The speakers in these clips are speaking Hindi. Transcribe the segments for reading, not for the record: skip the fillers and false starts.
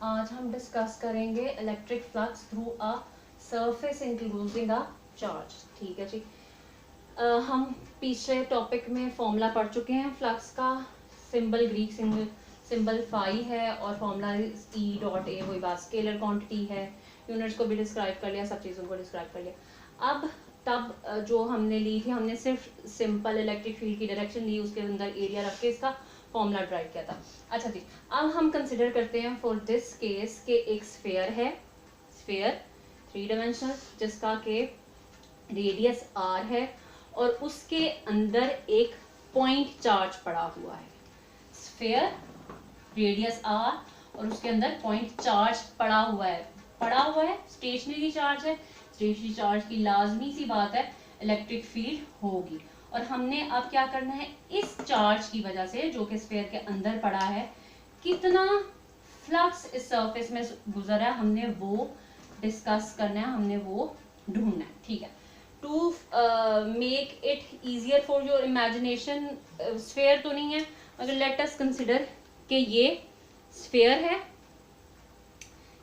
आज हम डिस्कस करेंगे electric flux through a surface including a charge. ठीक है जी। हम पिछले टॉपिक में फॉर्मूला पढ़ चुके हैं फ्लक्स का। सिंबल ग्रीक सिंबल फाई है और फॉर्मूला ई डॉट ए, वही बात, स्केलर क्वांटिटी है। यूनिट्स को भी डिस्क्राइब कर लिया, सब चीज़ों को डिस्क्राइब कर लिया। अब तब जो हमने ली थी, हमने सिर्फ सिंपल इलेक्ट्रिक फील्ड की डायरेक्शन ली, उसके अंदर एरिया रख के इसका फॉर्मूला ड्राइव किया था। अच्छा जी, अब हम कंसिडर करते हैं फॉर दिस केस के एक स्फेयर है, स्फेयर 3 डायमेंशनल, जिसका के रेडियस r है और उसके अंदर एक पॉइंट चार्ज पड़ा हुआ है। स्फेयर रेडियस r और उसके अंदर पॉइंट चार्ज पड़ा हुआ है, स्टेशनरी चार्ज है। स्टेशनरी चार्ज की लाजमी सी बात है इलेक्ट्रिक फील्ड होगी। और हमने अब क्या करना है, इस चार्ज की वजह से जो कि स्फेयर के अंदर पड़ा है, कितना फ्लक्स इस सरफेस में गुजर रहा है, हमने वो डिस्कस करना है, हमने वो ढूंढना है। ठीक है, to make it easier for your imagination, sphere तो नहीं है मगर लेट अस कंसिडर कि ये स्फेयर है,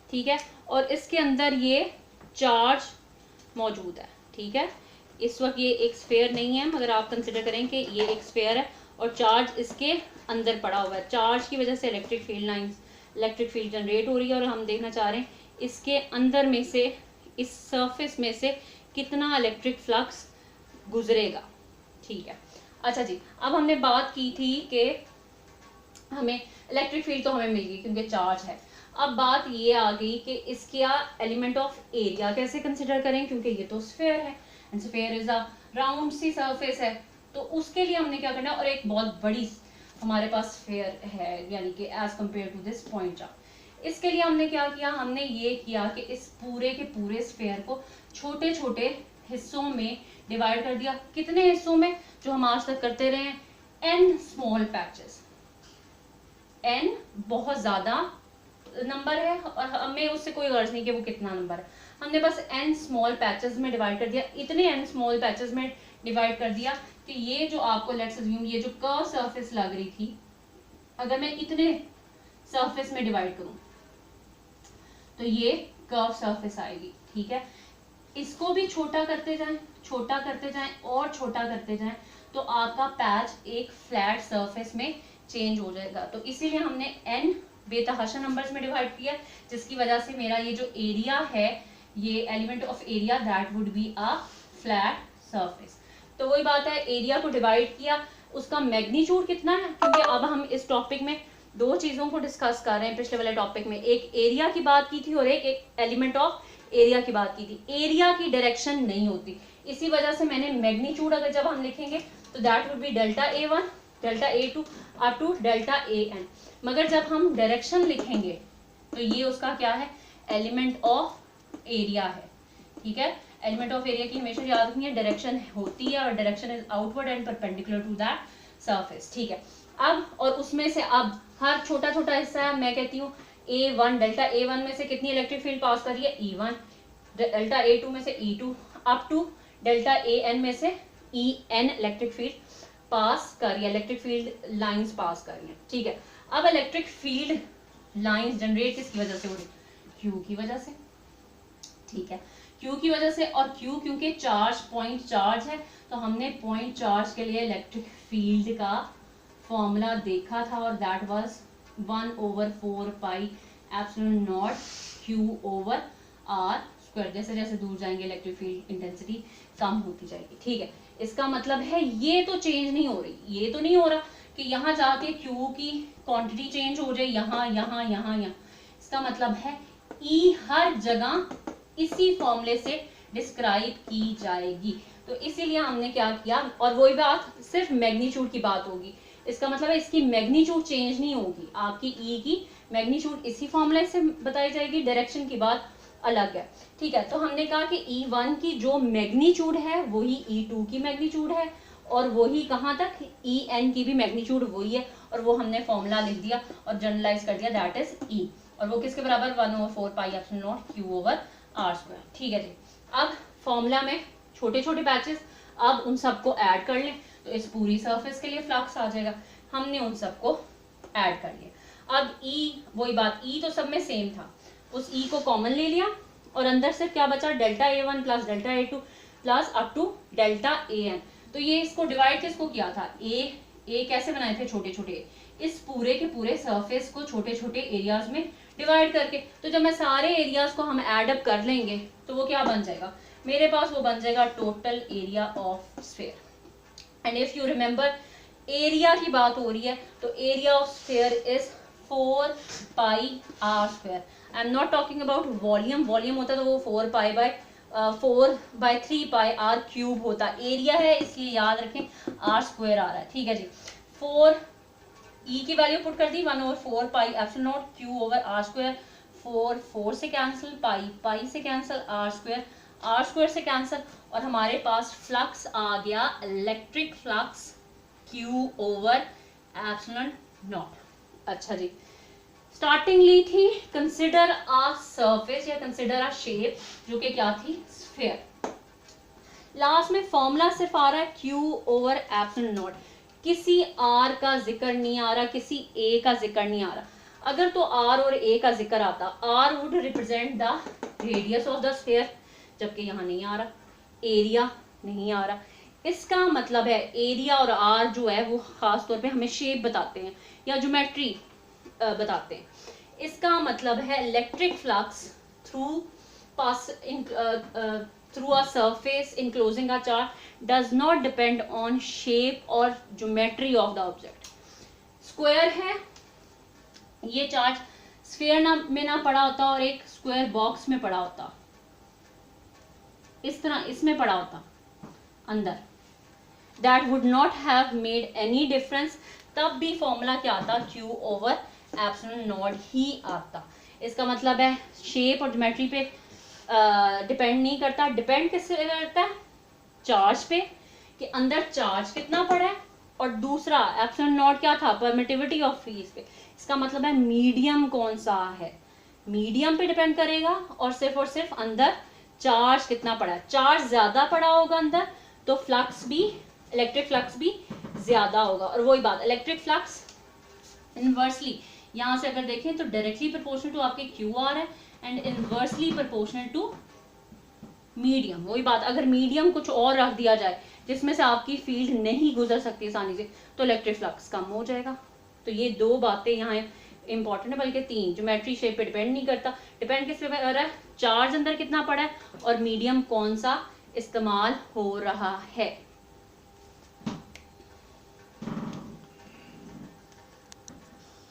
ठीक है, और इसके अंदर ये चार्ज मौजूद है। ठीक है, इस वक्त ये एक स्फेयर नहीं है मगर आप कंसिडर करें कि ये एक स्फेयर है और चार्ज इसके अंदर पड़ा हुआ है। चार्ज की वजह से इलेक्ट्रिक फील्ड जनरेट हो रही है और हम देखना चाह रहे हैं इसके अंदर में से, इस सरफेस में से कितना इलेक्ट्रिक फ्लक्स गुजरेगा। ठीक है, अच्छा जी, अब हमने बात की थी कि हमें इलेक्ट्रिक फील्ड तो हमें मिल गई क्योंकि चार्ज है। अब बात ये आ गई कि इसका एलिमेंट ऑफ एरिया कैसे कंसिडर करें, क्योंकि ये तो स्फेयर है and sphere is a round see surface है, तो उसके लिए हमने क्या करना है, और एक बहुत बड़ी हमारे पास स्फेयर है यानी कि as compare to this point charge. इसके लिए हमने क्या किया, हमने ये किया कि इस पूरे के पूरे स्फेयर को छोटे छोटे हिस्सों में डिवाइड कर दिया। कितने हिस्सों में, जो हम आज तक करते रहे हैं, n स्मॉल पैचेस। n बहुत ज्यादा नंबर है और हमें उससे कोई गर्ज नहीं कि वो कितना नंबर है, हमने बस n स्मॉल पैचेस में डिवाइड कर दिया। इतने n स्मॉल पैचेस में डिवाइड कर दिया कि ये जो आपको लेट्स अज्यूम ये जो कर्व सरफेस लग रही थी, अगर मैं इतने सरफेस में डिवाइड करूं तो ये कर्व सरफेस आएगी। ठीक है, इसको भी छोटा करते जाएं, छोटा करते जाएं और छोटा करते जाएं तो आपका पैच एक फ्लैट सरफेस में चेंज हो जाएगा। तो इसीलिए हमने n बेतहाशा नंबर्स में डिवाइड किया, जिसकी वजह से मेरा ये जो एरिया है, ये element of area that would be a flat surface. तो वही बात है, एरिया को डिवाइड किया, उसका मैग्नीट्यूड कितना है, क्योंकि अब हम इस टॉपिक में दो चीजों को डिस्कस कर रहे हैं। पिछले वाले टॉपिक में एक एरिया की बात की थी और एक एलिमेंट ऑफ एरिया की बात की थी। एरिया की डायरेक्शन नहीं होती, इसी वजह से मैंने मैग्नीट्यूड अगर जब हम लिखेंगे तो that would be delta A1 delta A2 up to delta AN, मगर जब हम डायरेक्शन लिखेंगे तो ये उसका क्या है, एलिमेंट ऑफ एरिया है। ठीक है, एलिमेंट ऑफ एरिया की हमेशा याद रखनी है, डायरेक्शन होती है और direction is outward and perpendicular to that surface. ठीक है, अब और उसमें से अब हर छोटा छोटा हिस्सा है, मैं कहती हूँ A1, डेल्टा A1 में से कितनी इलेक्ट्रिक फील्ड पास कर रही है, E1, डेल्टा A2 में से E2 up to delta AN में से EN इलेक्ट्रिक फील्ड पास कर रही है, इलेक्ट्रिक फील्ड लाइंस पास कर रही है। ठीक है, अब इलेक्ट्रिक फील्ड लाइंस जनरेट किसकी वजह से हो रही, Q की वजह से। ठीक है, Q की वजह से, और Q क्योंकि चार्ज पॉइंट चार्ज है तो हमने पॉइंट चार्ज के लिए इलेक्ट्रिक फील्ड का फॉर्मूला देखा था और that was 1/4 pi epsilon not Q over R square. जैसे जैसे दूर जाएंगे इलेक्ट्रिक फील्ड इंटेंसिटी कम होती जाएगी। ठीक है, इसका मतलब है ये तो चेंज नहीं हो रही, ये तो नहीं हो रहा कि यहाँ जाके Q की क्वांटिटी चेंज हो जाए, यहाँ यहाँ यहाँ यहाँ। इसका मतलब है E हर जगह इसी फॉर्मूले से डिस्क्राइब की जाएगी। तो इसीलिए हमने क्या किया, और वही बात सिर्फ मैग्नीट्यूड की बात होगी, इसका मतलब है इसकी मैग्नीट्यूड चेंज नहीं होगी, आपकी E की मैग्नीट्यूड इसी फॉर्मूले से बताई जाएगी, डायरेक्शन की बात अलग है। ठीक है, तो हमने कहा कि E1 की जो मैग्नीट्यूड है वही E2 की मैग्नीट्यूड है और वही कहाँ तक, EN की भी मैग्नीट्यूड वही है, और वो हमने फॉर्मूला लिख दिया और जनरलाइज कर दिया, दैट इज E, और वो किसके बराबर, 1/4 pi epsilon not Q over R square. ठीक है जी, अब फॉर्मूला में छोटे छोटे पैचेस, अब उन सबको ऐड कर लें तो इस पूरी सरफेस के लिए फ्लक्स आ जाएगा। हमने उन सबको ऐड कर लिया। अब ई, वही बात, ई तो सब में सेम था, उस ई को कॉमन ले लिया और अंदर से क्या बचा, delta A1 plus delta A2 plus up to delta AN। तो ये इसको डिवाइड किसको किया था, ए कैसे बनाए थे, छोटे छोटे, इस पूरे के पूरे सरफेस को छोटे छोटे एरियाज में डिवाइड करके। तो जब मैं सारे एरियाज को हम एड अप कर लेंगे तो वो क्या बन जाएगा मेरे पास, वो बन जाएगा total area of sphere. And if you remember area की बात हो रही है तो area of sphere is 4 pi r square. I am not talking about volume, volume होता तो वो 4/3 पाई आर क्यूब होता। एरिया है इसलिए याद रखें आर स्क्वायर आ रहा है, ठीक है जी। 4 ई की वैल्यू पुट कर दी 1/4 pi epsilon naught q over r square. 4 से कैंसिल, पाई से कैंसिल, आर स्क्वायर से कैंसिल, और हमारे पास फ्लक्स आ गया electric flux q over epsilon naught. अच्छा जी, स्टार्टिंग ली थी कंसिडर अ सरफेस या कंसिडर अ शेप जो कि क्या थी, स्फीयर। लास्ट में फॉर्मूला सिर्फ आ रहा है क्यू ओवर एप्सिलॉन नॉट, किसी आर का जिक्र नहीं आ रहा, किसी ए का जिक्र नहीं आ रहा। अगर तो आर और ए का जिक्र आता, r would represent the radius of the sphere, जबकि यहाँ नहीं आ रहा, एरिया नहीं आ रहा। इसका मतलब है एरिया और आर जो है वो खास तौर पे हमें शेप बताते हैं या ज्योमेट्री बताते हैं। इसका मतलब है electric flux through through a surface enclosing a charge does not depend on shape or geometry of the object। Square है, ये चार्ज स्फीयर में ना पड़ा होता और एक स्क्वायर बॉक्स में पड़ा होता, इस तरह इसमें पड़ा होता अंदर, that would not have made any difference, तब भी फॉर्मूला क्या आता, Q ओवर एप्सिलॉन नॉट ही आता। इसका मतलब है शेप और ज्योमेट्री पे डिपेंड नहीं करता। डिपेंड किससे करता है, चार्ज पे, कि अंदर चार्ज कितना पड़ा है, और दूसरा एप्सिलॉन नॉट क्या था, परमिटिविटी ऑफ फ्रीज पे। इसका मतलब है मीडियम कौन सा है, मीडियम पे डिपेंड करेगा, और सिर्फ अंदर चार्ज कितना पड़ा है। चार्ज ज्यादा पड़ा होगा अंदर तो फ्लक्स भी, इलेक्ट्रिक फ्लक्स भी ज्यादा होगा। और वही बात, इलेक्ट्रिक फ्लक्स इनवर्सली यहाँ से अगर देखें तो डायरेक्टली प्रोपोर्शनल टू आपके क्यू आर है and inversely proportional to medium. वही बात, अगर मीडियम कुछ और रख दिया जाए जिसमें से आपकी फील्ड नहीं गुजर सकती आसानी से तो इलेक्ट्रिक फ्लक्स कम हो जाएगा। तो ये दो बातें यहाँ इंपॉर्टेंट है, बल्कि तीन। ज्योमेट्री शेप पे डिपेंड नहीं करता, डिपेंड किस पे कर रहा है, चार्ज अंदर कितना पड़ा है और मीडियम कौन सा इस्तेमाल हो रहा है।